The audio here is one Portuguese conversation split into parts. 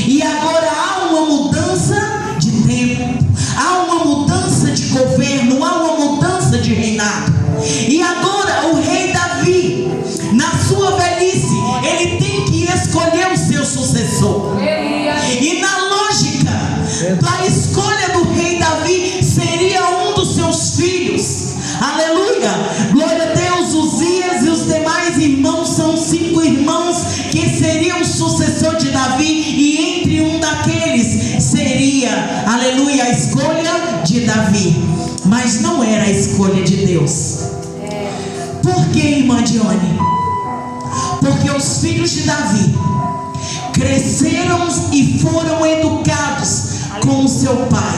E agora há uma mudança de tempo, há uma mudança de governo, há uma mudança de reinado. E agora o rei Davi, na sua velhice, ele tem que escolher o seu sucessor. E na lógica da escolha do rei Davi, seria um dos seus filhos. Aleluia, glória a Deus. Uzias e os demais irmãos são 5 irmãos que seriam o sucessor de Davi, e entre um daqueles seria, aleluia, a escolha de Davi. Mas não era a escolha de Deus. Por que, irmã Dione? Porque os filhos de Davi cresceram e foram educados com o seu pai.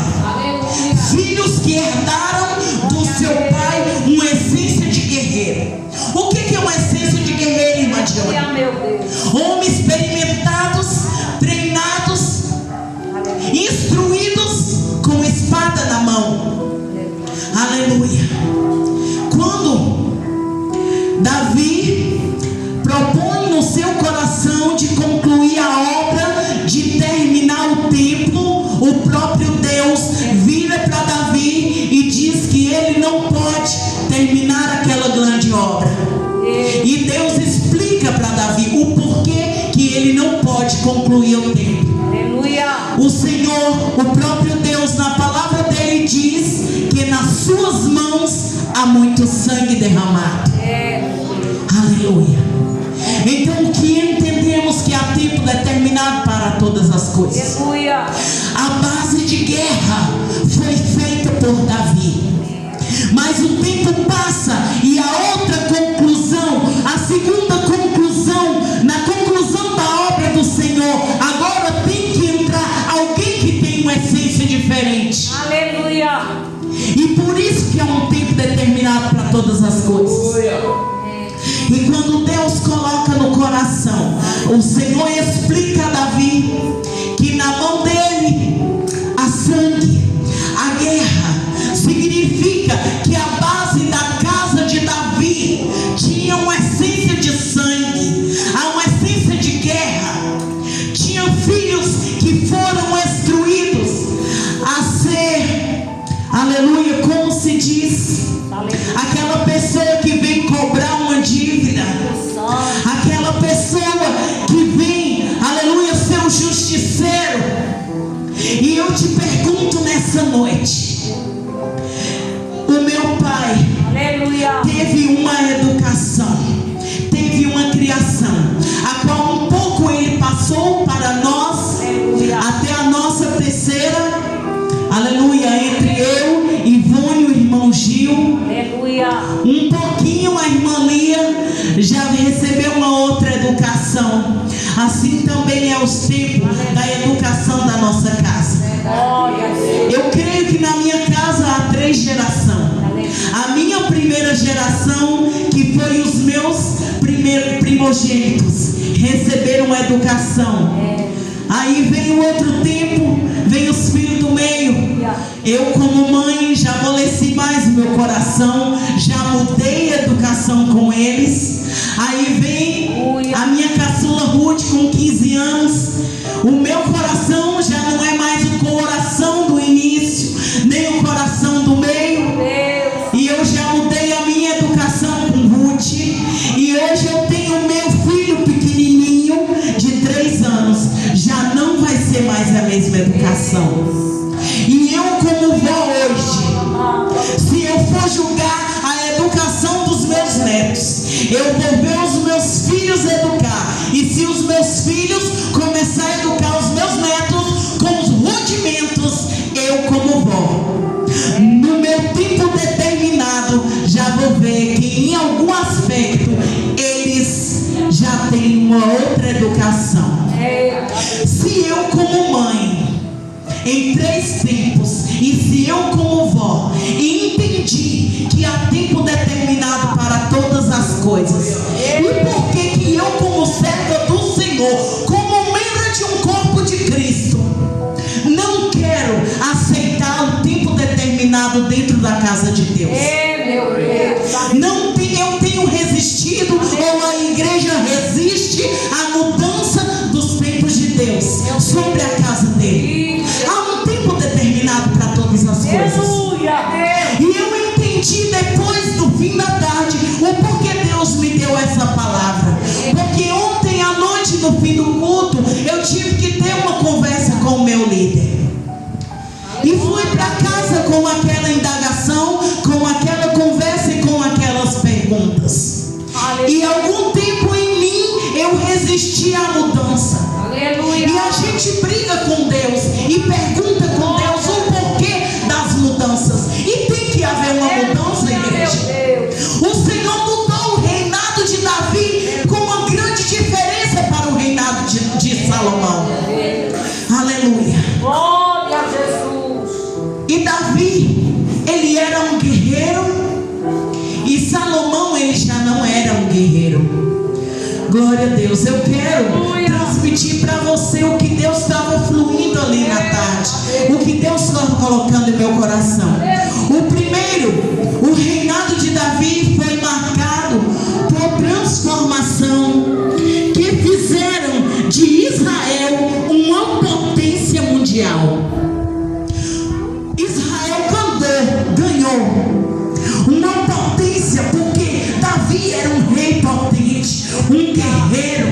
Filhos que herdaram do seu pai uma essência de guerreiro. O que é uma essência de guerreiro, irmã Dione? Homens experimentados, treinados, instruídos com espada na mão. Aleluia. Quando Davi propõe no seu coração de concluir a obra, de terminar o templo, o próprio Deus vira para Davi e diz que ele não pode terminar aquela grande obra. E Deus explica para Davi o porquê que ele não pode concluir o templo. O Senhor, o próprio Deus, na palavra dele diz que nas suas mãos há muito sangue derramado. Aleluia. Então o que entendemos? Que há tempo determinado para todas as coisas. A base de guerra foi feita por Davi, mas o tempo passa e a outra conclusão, a segunda conclusão, na conclusão da obra do Senhor, agora tem que entrar alguém que tem uma essência diferente. Aleluia. E por isso que há um tempo determinado para todas as coisas. E quando Deus coloca no coração, o Senhor explica a Davi que na mão dele há sangue. A guerra significa que a base da casa de Davi tinha uma essência de sangue, há uma essência de guerra. Tinha filhos que foram instruídos a ser, aleluia, como se diz, aquela pessoa que vem cobrar uma dívida, aquela pessoa que vem, aleluia, ser um justiceiro. E eu te pergunto nessa noite, o meu pai, aleluia, teve uma educação, teve uma criação, a qual um pouco ele passou para nós, aleluia, até a nossa terceira, aleluia, entre eu, Ivone e o irmão Gil, aleluia, um pouquinho a irmã Lia já recebeu uma outra educação. Assim também é os tempos da educação da nossa casa. Eu creio que na minha casa há 3 gerações. A minha primeira geração, que foi os meus primeiros primogênitos, receberam uma educação. Aí vem o outro tempo, vem os filhos do meio. Eu, como mãe, já amoleci mais o meu coração, já mudei a educação com eles. Aí vem a minha caçula Ruth com 15 anos. O meu coração já não é mais o coração do início, nem o coração do meio. E eu já mudei a minha educação com Ruth. E hoje eu tenho o meu filho pequenininho de 3 anos. Já não vai ser mais a mesma educação. E eu, como vó hoje, se eu for julgar a educação dos meus netos, eu vou ver os meus filhos educar. E se os meus filhos começar a educar os meus netos com os rudimentos, eu, como vó, no meu tempo determinado, já vou ver que em algum aspecto eles já têm uma outra educação. Se eu, como mãe, em 3 tempos, e se eu, como vó, entendi que há tempo determinado para todas as coisas, e por que eu, como serva do Senhor, como membro de um corpo de Cristo, não quero aceitar o tempo determinado dentro da casa de Deus? Eu tenho resistido, ou a igreja resiste à mudança dos tempos de Deus. Deus sobre a casa dele. Há um tempo determinado para todas as coisas. E eu entendi depois do fim da tarde o porquê Deus me deu essa palavra. Porque ontem à noite, no fim do culto, eu tive que ter uma conversa com o meu líder. E fui para casa com aquela indagação, com aquela conversa e com aquelas perguntas. E algum tempo em mim eu resisti à mudança. Aleluia. E a gente briga com Deus e pergunta com Deus o porquê das mudanças. E tem que haver uma mudança, igreja. O Senhor mudou o reinado de Davi com uma grande diferença para o reinado de Salomão. Aleluia. Glória a Jesus. E Davi, ele era um guerreiro, e Salomão, ele já não era um guerreiro. Glória a Deus. Eu quero transmitir para você o que Deus estava fluindo ali na tarde, o que Deus estava colocando em meu coração. O primeiro, o reinado de Davi foi marcado por transformação que fizeram de Israel uma potência mundial. Ganhou uma potência, porque Davi era um rei potente, um guerreiro,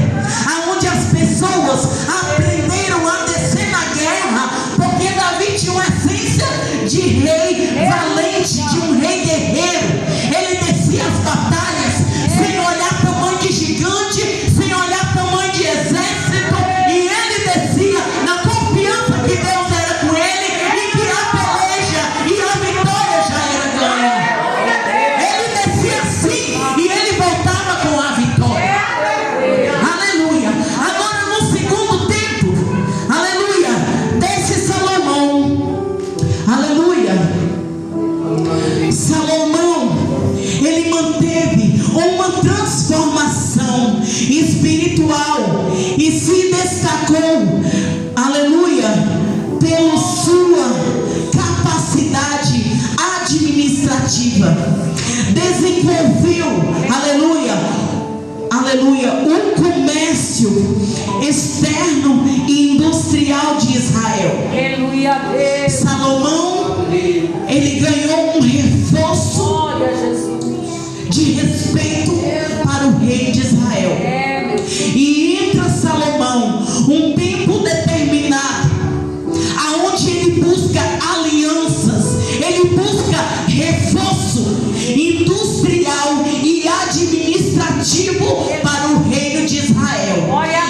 aonde as pessoas aprenderam a descer na guerra, porque Davi tinha uma essência de rei valente, de um rei guerreiro. Ele descia as batalhas sem olhar tamanho de gigante, sem olhar tamanho de exército, e ele descia na confiança que Deus era com ele e que a peleja e a vitória já era ganha. Ele descia assim e ele voltava com a vitória. Aleluia. Agora no segundo tempo, aleluia, desce Salomão. Aleluia. Salomão, ele manteve uma transformação espiritual e se destacou, aleluia, pela sua capacidade administrativa. Desenvolveu, aleluia, aleluia, o comércio externo e industrial de Israel. Aleluia. Salomão, ele ganhou um reforço Glória a Jesus. de respeito para o rei de Israel. E entra Salomão um tempo determinado, aonde ele busca alianças, ele busca reforço industrial e administrativo para o reino de Israel.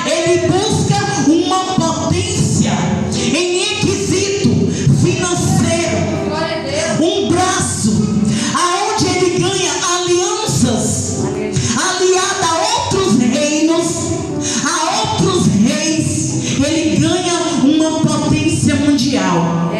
Ele busca uma potência em requisito financeiro, um braço aonde ele ganha alianças, aliada a outros reinos, a outros reis. Ele ganha uma potência mundial.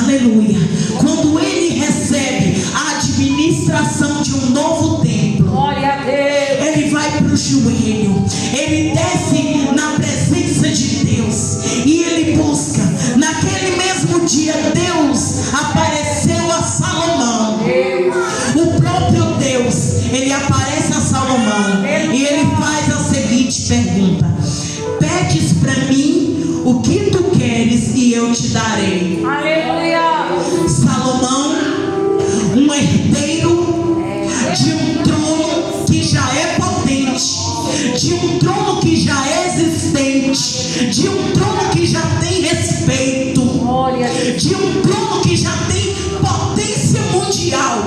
Aleluia. Quando ele recebe a administração de um novo templo, Glória a Deus. ele vai para o joelho, ele desce na presença de Deus e ele busca. Naquele mesmo dia, Deus apareceu a Salomão. O próprio Deus, ele aparece a Salomão e ele faz a seguinte pergunta: pedes para mim o que tu queres e eu te darei. Aleluia. Salomão, um herdeiro de um trono que já é potente, de um trono que já é existente, de um trono que já tem respeito, de um trono que já tem potência mundial.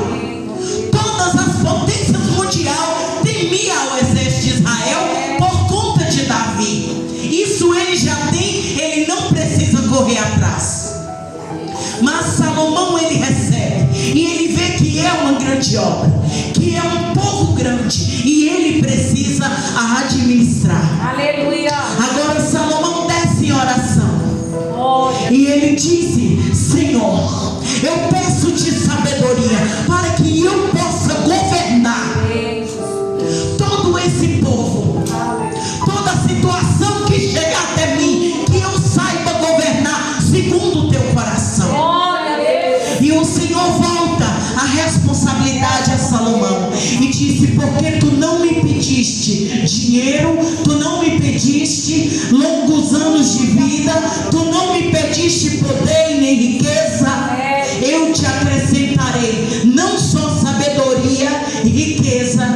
Todas as potências mundiais temiam ao exército de Israel por conta de Davi. Isso ele já tem, ele não precisa correr atrás. Mas Salomão, ele recebe e ele vê que é uma grande obra, que é um povo grande e ele precisa administrar. Aleluia. Agora Salomão desce em oração e ele disse: Senhor, eu peço-te sabedoria para que eu possa governar todo esse povo, toda a situação que chega até mim, que eu saiba governar segundo o teu coração. E o Senhor volta a responsabilidade a Salomão e disse: porque tu não me pediste dinheiro, tu não me pediste pediste longos anos de vida, tu não me pediste poder e nem riqueza. Eu te acrescentarei não só sabedoria e riqueza,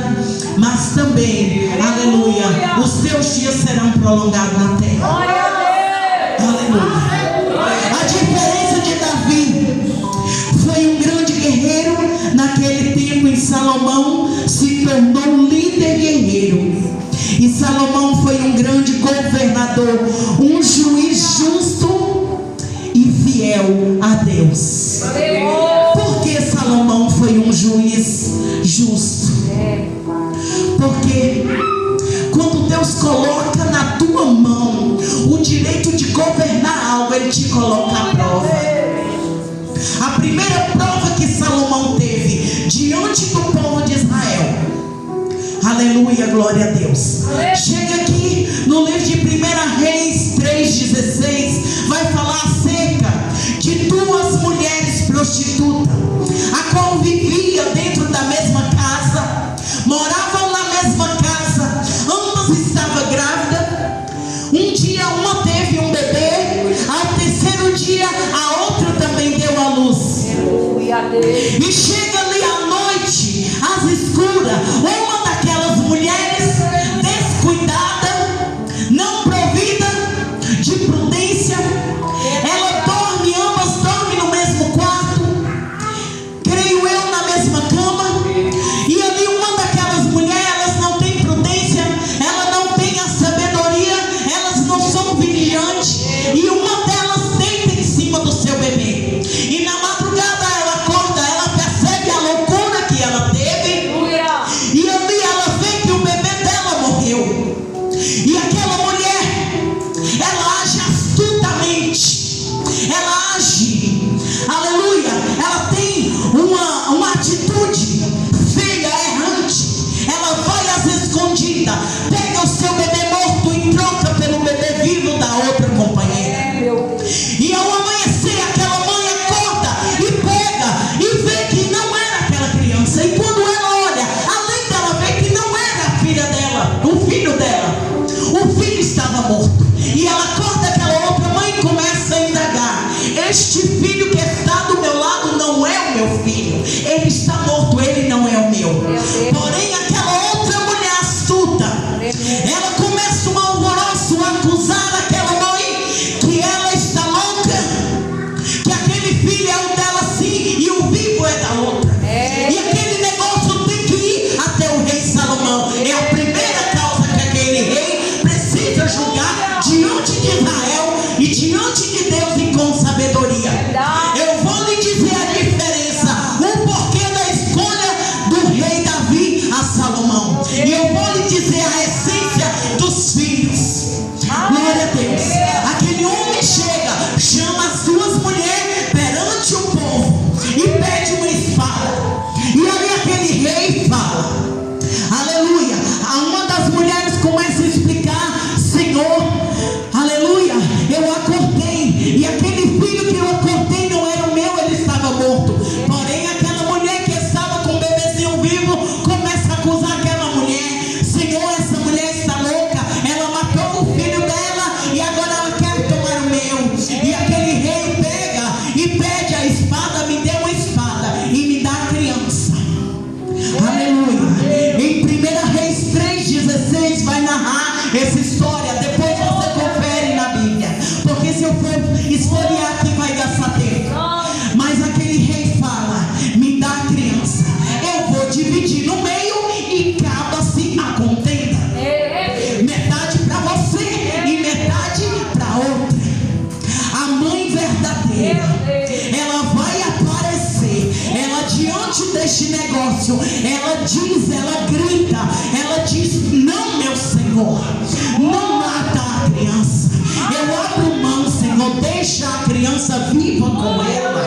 mas também, aleluia, os teus dias serão prolongados na terra. Aleluia. A diferença de Davi: foi um grande guerreiro naquele tempo. Em Salomão se tornou um líder guerreiro. E Salomão foi um grande governador, um juiz justo e fiel a Deus. Por que Salomão foi um juiz justo? Porque quando Deus coloca na tua mão o direito de governar algo, Ele te coloca à prova. A primeira prova que Salomão teve diante do povo de Israel, aleluia, glória a Deus. Chega aqui no livro de 1 Reis 3,16, vai falar acerca de duas mulheres prostitutas, a qual vivia dentro da mesma casa, moravam na mesma casa, ambas estavam grávidas. Um dia uma teve um bebê, ao terceiro dia a outra também deu à luz. E chega ali à noite, às escuras, uma daquelas mulheres descuidada, não provida de prudência, ela dorme, ambas dormem no mesmo quarto, creio eu, na mesma cama. E ali uma daquelas mulheres, elas não têm prudência, elas não têm a sabedoria, elas não são vigilantes, e uma delas deita em cima do seu bebê, e na madrugada ela acorda, ela percebe a loucura que ela teve, e ali ela vê que o bebê dela morreu. E aquela mulher, ela age astutamente, ela age, aleluia, ela tem uma atitude feia, errante. Ela vai às escondidas, pega o seu bebê morto e troca pelo bebê vivo da outra companheira. E ao amanhecer, aquela mãe acorda e pega e vê que não era aquela criança. E quando ela olha, além dela ver que não era a filha dela, o filho dela, o filho estava morto. E ela acorda aquela outra mãe e começa a indagar: este filho que está do meu lado não é o meu filho, ele está morto, ele não é o meu. Porém aquela outra mulher astuta, ela começa um alvoroço a acusar aquela mãe que ela está louca, que aquele filho é o dela sim e o vivo é da outra. E aquele negócio tem que ir até o rei Salomão. É a primeira causa que aquele rei precisa julgar diante de Israel e diante de Deus, e com sabedoria. Eu vou lhe dizer a diferença, o porquê da escolha do rei Davi a Salomão, e eu vou lhe dizer a essência dos filhos. Glória a Deus. Aquele homem chega, chama as duas mulheres perante o povo e pede uma espada. E ali aquele rei fala, aleluia. Uma das mulheres começa a explicar: Senhor, aleluia, eu acordei, e aquele filho que eu acordei não era o meu, ele estava morto. Porém aquela mulher que estava com o bebezinho vivo começa a acusar aquela mulher: Senhor, essa mulher está louca, ela matou o filho dela e agora ela quer tomar o meu. E aquele rei pega e pede a espada: me dê uma espada e me dá a criança. Aleluia. Em 1 Reis 3,16 vai narrar essa história. Depois você confere na Bíblia, porque se eu for esfoliar aqui vai gastar tempo. Mas aquele rei fala: me dá a criança, eu vou dividir no meio e acaba-se a contenda. Metade para você e metade para outra. A mãe verdadeira, ela vai aparecer, ela diante deste negócio, ela diz, ela grita, ela diz: não, meu Senhor, não mata a criança, eu abro mão, Senhor, deixa a criança viva com ela.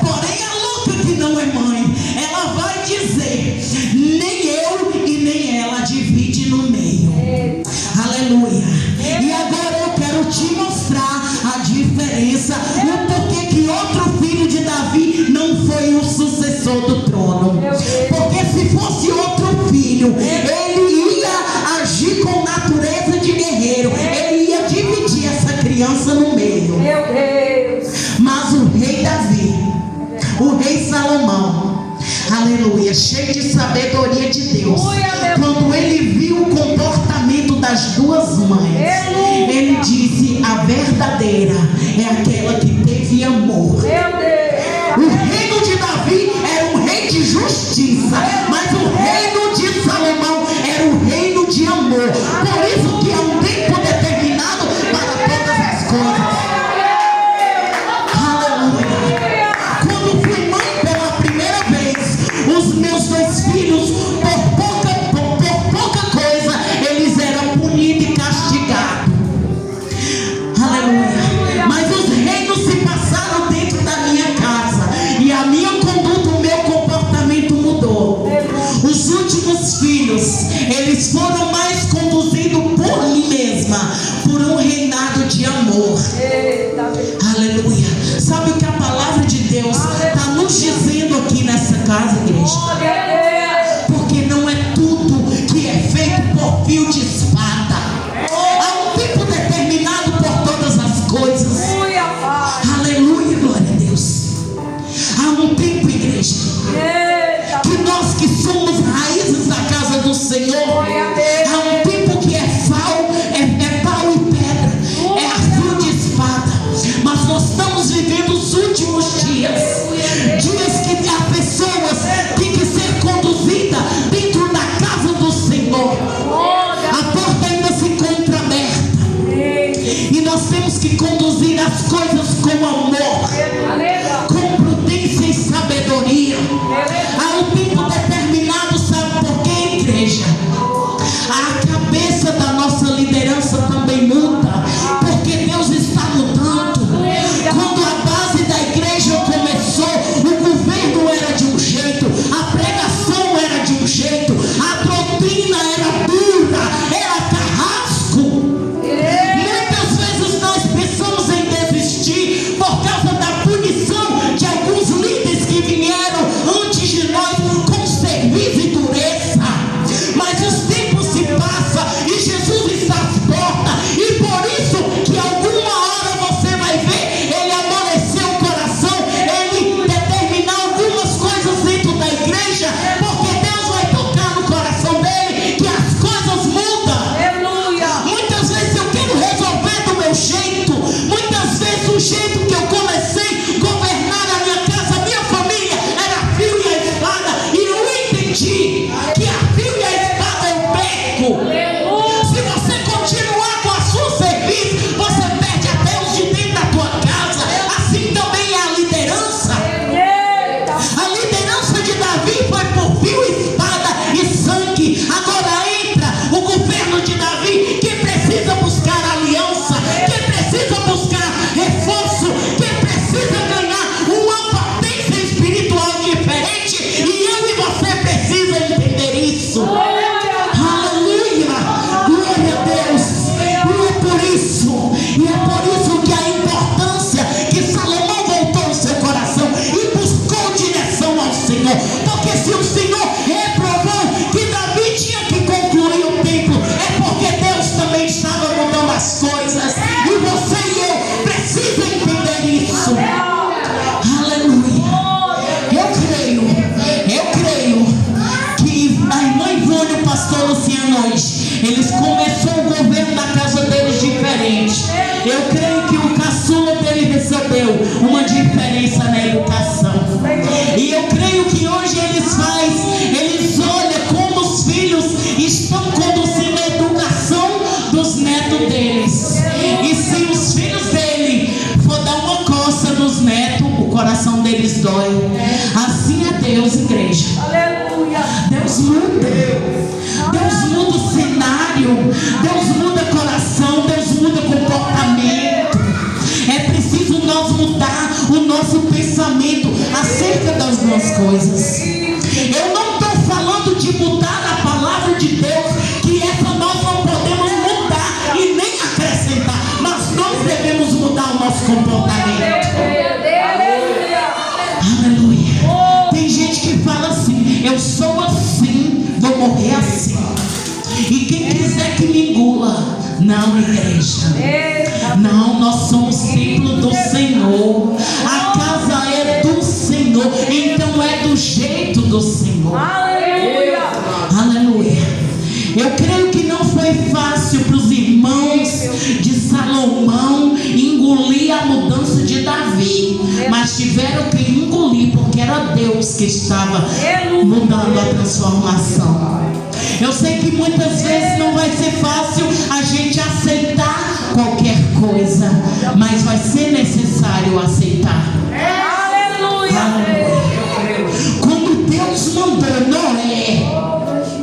Porém a louca que não é mãe, ela vai dizer: nem eu e nem ela divide no meio. Aleluia. E agora eu quero te mostrar a diferença, o porquê que outro filho de Davi não foi o sucessor do trono. Porque se fosse outro filho, ele ia agir com natureza de guerreiro. cordeiro, ele ia dividir essa criança no meio. Meu Deus. Mas o rei Davi, o rei Salomão, aleluia, cheio de sabedoria de Deus, quando ele viu o comportamento das duas mães, ele disse: a verdadeira é aquela que teve amor. O reino de Davi era um rei de justiça, mas o reino de Salomão era um reino de amor. Por isso que há um tempo determinado para todas as coisas. Aleluia. Quando fui mãe pela primeira vez, os meus dois filhos, por pouca coisa, eles eram punidos e castigados. Aleluia. Mas os reinos se passaram dentro da minha casa, e a minha conduta, o meu comportamento mudou. Os últimos filhos, eles foram mais conduzidos por mim mesma, por um reinado de amor. Aleluia. Sabe o que a palavra de Deus está nos dizendo aqui nessa casa, igreja? Porque não é tudo que é feito por fio de espada. Há um tempo determinado por todas as coisas. Aleluia, glória a Deus. Há um tempo, igreja, que nós que somos raízes da casa do Senhor, há um tempo que é pau e pedra, é a fio de espada. Mas nós estamos vivendo os últimos dias que há pessoas que têm que ser conduzidas dentro da casa do Senhor. A porta ainda se encontra aberta, e nós temos que conduzir as coisas com amor, com prudência e sabedoria. Há um tempo determinado, sabe por quê, igreja? A cabeça da nossa liderança também muda, porque Deus está mudando. Quando a base da igreja começou, o governo era de um jeito, a pregação era de um jeito, a doutrina era dura, era carrasco. Muitas vezes nós pensamos em desistir por causa da punição de alguns líderes que vieram antes de nós com serviço e dureza. Mas os tempos se passam e Jesus está às portas, e por isso que alguma hora você vai ver ele amolecer o coração, ele determinar algumas coisas dentro da igreja, porque Deus vai tocar no coração dele que as coisas mudam. Muitas vezes eu quero resolver do meu jeito, muitas vezes o jeito que eu comecei a governar a minha casa, a minha família, era fio e a espada, e eu entendi que a fio e a espada eu perco. Se você continuar com a sua serviço, você perde até os de dentro da tua casa. Assim também é a liderança. A liderança de Davi foi por fio, espada e sangue. Agora entra o governo de Davi, que precisa buscar aliança, que precisa buscar reforço, que precisa ganhar uma potência espiritual diferente, e eu e você precisa entender isso. Aleluia, glória a Deus. E é por isso que a importância que Salomão voltou o seu coração e buscou direção ao Senhor. Porque se o Senhor reprovou que Davi tinha que concluir o templo, é porque Deus também estava mudando as coisas, e você e eu precisam entender isso. Aleluia. Eu creio que a irmã Ivone e o pastor Luciano hoje, eles começaram o governo da casa deles diferente. Eu creio que o caçula dele recebeu uma diferença na educação. E eu creio que hoje eles olham como os filhos estão conduzindo a educação dos netos deles. E se os filhos dele for dar uma coça nos netos, o coração deles dói. Assim é Deus, igreja. Deus muda. Deus muda o cenário. Deus muda coração. Deus muda comportamento. É preciso nós mudar o nosso pensamento acerca das duas coisas. Eu não estou falando de mudar a palavra de Deus, que essa nós não podemos mudar e nem acrescentar, mas nós devemos mudar o nosso comportamento. Aleluia. Tem gente que fala assim: eu sou assim, vou morrer assim. E quem quiser que me engula, Não, igreja. Não, nós somos templo do Senhor. A casa é do Senhor. Então é do jeito do Senhor. Aleluia. Aleluia. Eu creio que não foi fácil para os irmãos de Salomão engolir a mudança de Davi, mas tiveram que engolir, porque era Deus que estava mudando a transformação. Eu sei que muitas vezes não vai ser fácil a gente aceitar qualquer coisa, mas vai ser necessário aceitar. Aleluia. Quando Deus mandou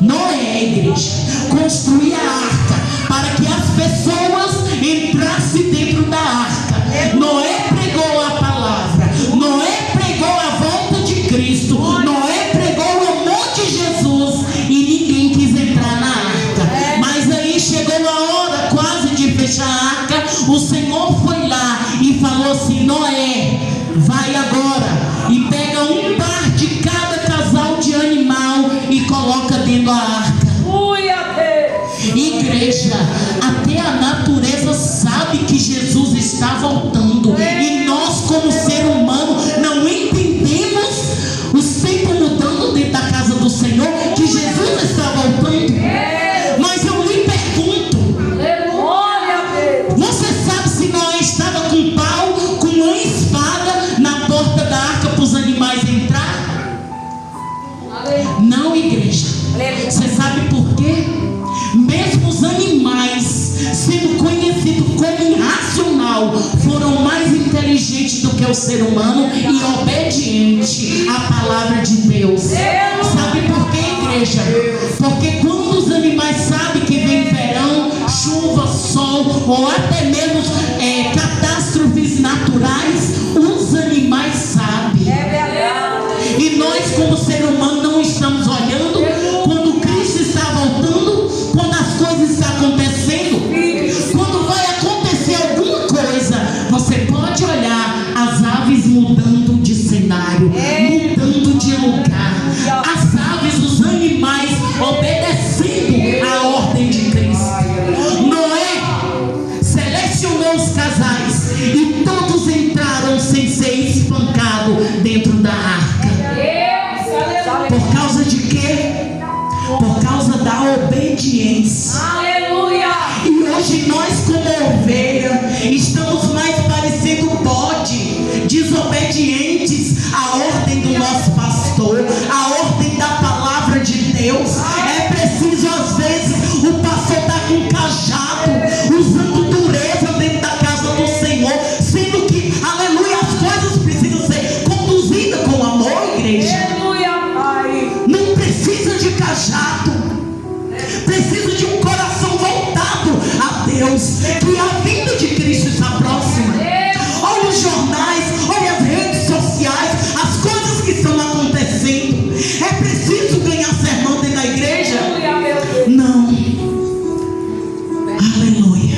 Noé, igreja, construir a arca para que as pessoas entrassem dentro da arca, Noé pregou a palavra, Noé pregou a volta de Cristo, Noé pregou o amor de Jesus e ninguém quis entrar na arca. Mas aí chegou a hora quase de fechar a arca, o Senhor foi lá e falou assim: Noé, vai agora e pega um par de cada casal de animal e coloca dentro da arca. Igreja, até a natureza sabe que Jesus está voltando, e nós como ser humano não entendemos os tempos mudando dentro da casa do Senhor, que Jesus está voltando. Mas eu lhe pergunto, você sabe se Noé estava com um pau, com uma espada na porta da arca para os animais entrar? Não, igreja. Você sabe por quê? Mesmo os animais, sendo conhecidos como irracional, foram mais inteligentes do que o ser humano e obedientes à palavra de Deus. Sabe por quê, igreja? Porque quando os animais sabem que vem verão, chuva, sol ou até mesmo catástrofes naturais, os animais sabem. E nós como ser humano não estamos olhando quando Cristo está voltando, quando as coisas estão acontecendo. Quando vai acontecer alguma coisa, você pode olhar as aves mudando de cenário, mudando de lugar, as aves, os animais obedecendo a ordem de Cristo. Noé selecionou os casais e todos entraram sem ser espancados dentro da arca. Por causa de quê? Por causa da obediência. Aleluia. E hoje nós como ovelha estamos mais parecendo bode, desobedientes à ordem do nosso pastor, à ordem da palavra de Deus. É preciso às vezes o pastor estar com um cajado, usando dureza dentro da casa do Senhor, sendo que, aleluia, as coisas precisam ser conduzidas com amor, igreja. Não precisa de cajado, precisa de um coração voltado a Deus, que a vinda de Cristo está próxima. Olha os jornais, olha as redes sociais, as coisas que estão acontecendo. É preciso ganhar sermão dentro da igreja? Não. Aleluia.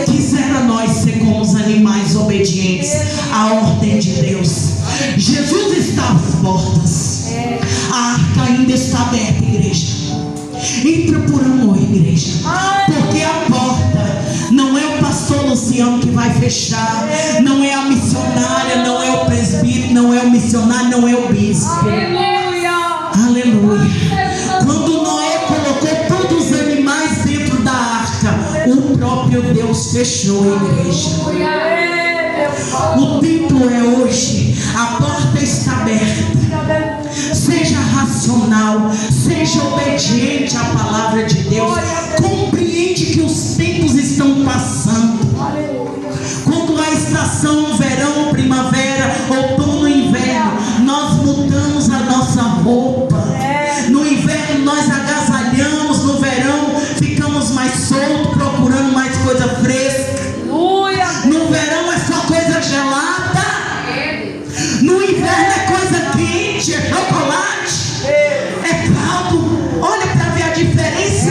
Quisera nós ser como os animais obedientes à ordem de Deus. Jesus está às portas. A arca ainda está aberta, igreja. Entra por amor, igreja. Porque a porta não é o pastor Luciano que vai fechar, não é a missionária, não é o presbítero, não é o missionário, não é o bispo. Aleluia. Quando Noé colocou todos os animais dentro da arca, o próprio Deus fechou a igreja. O tempo é hoje, a porta está aberta. Seja racional, seja obediente à palavra de Deus. Compreende que os tempos estão passando. Quando a estação verão, primavera, outono, inverno, nós mudamos a nossa roupa. No inverno nós agasalhamos, no verão ficamos mais soltos, procurando mais coisa fresca. No verão é só coisa gelada, no inverno é coisa quente, é chocolate, é caldo. Olha para ver a diferença.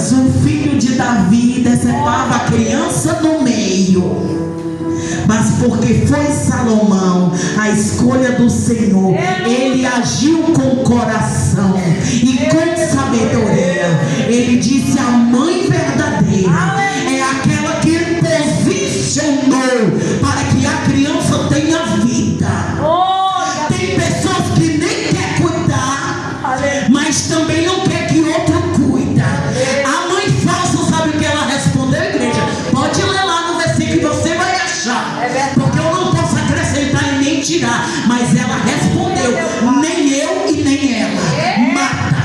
Mas o filho de Davi decepava a criança no meio. Mas porque foi Salomão a escolha do Senhor, ele agiu com coração e com sabedoria. Ele disse: a mãe verdadeira é aquela que posicionou para que a criança tenha vida. Tem pessoas que nem quer cuidar, mas também não quer que outro cuida. A mãe falsa, sabe o que ela respondeu, igreja? Pode ler lá no versículo que você vai achar, porque eu não posso acrescentar e nem tirar. Mas ela respondeu: nem eu e nem ela, mata.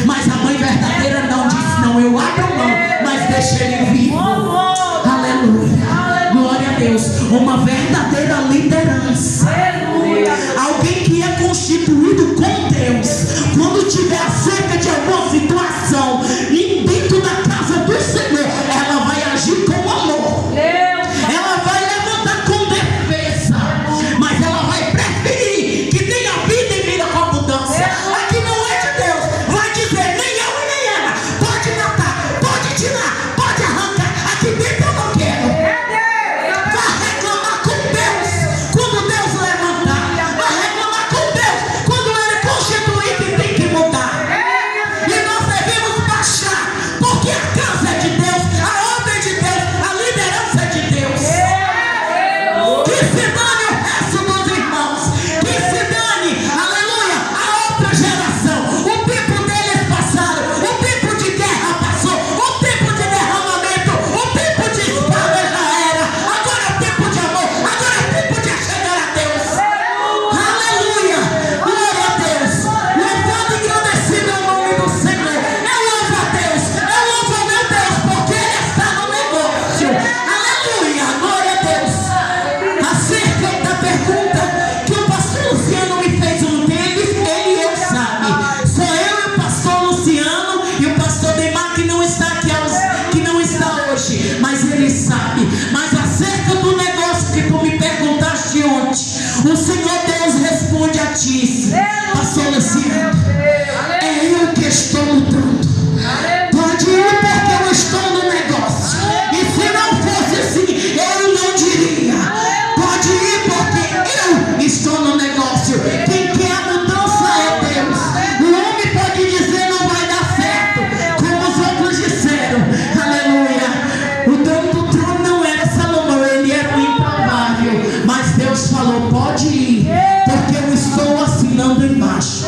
Mas a mãe verdadeira não disse: não, eu abro mão, mas deixa ele vivo. Aleluia, glória a Deus. Uma verdadeira liderança, alguém que é constituído com Deus. Quando tiver acerca de alguma situação dentro da casa do Senhor, ela vai agir com amor. Ela vai levantar com defesa, mas ela vai preferir que tenha vida e vida com abundância. Aqui não é de Deus, vai dizer: nem eu e nem ela. Pode matar, pode tirar, pode arrancar. Aqui dentro eu não quero. Vai reclamar com Deus quando Deus levantar. Vai reclamar com Deus quando ele constituir que tem que mudar. E nós devemos baixar, porque a casa é de Deus, a obra é de Deus, a liderança é de Deus. Que se dane o resto dos irmãos, que se dane, aleluia, a outra geração. O tempo deles passaram, o tempo de guerra passou, o tempo de derramamento, o tempo de espada já era. Agora é tempo de amor, agora é tempo de chegar a Deus. Aleluia, glória a Deus. Louvado e agradecido é o nome do Senhor. Eu louvo a Deus, eu louvo a meu Deus, porque Ele está no negócio. Aleluia, glória a Deus. Acerca da pergunta que o pastor Luciano me fez ontem, ele sabe. Sou eu e o pastor Luciano e o pastor Demar, que não está aqui, que não está hoje, mas ele sabe. Mas acerca do negócio que tu me perguntaste ontem, o Senhor Deus responde a ti, pastor Luciano: é eu que estou lutando. Pode ir, porque eu estou no negócio. E se não fosse assim, eu não diria. Pode ir, porque eu estou no negócio. Quem quer a mudança é Deus. O homem pode dizer: não vai dar certo, como os outros disseram. Aleluia. O dono do trono não era Salomão, ele era o improvável. Mas Deus falou: pode ir, porque eu estou assinando embaixo.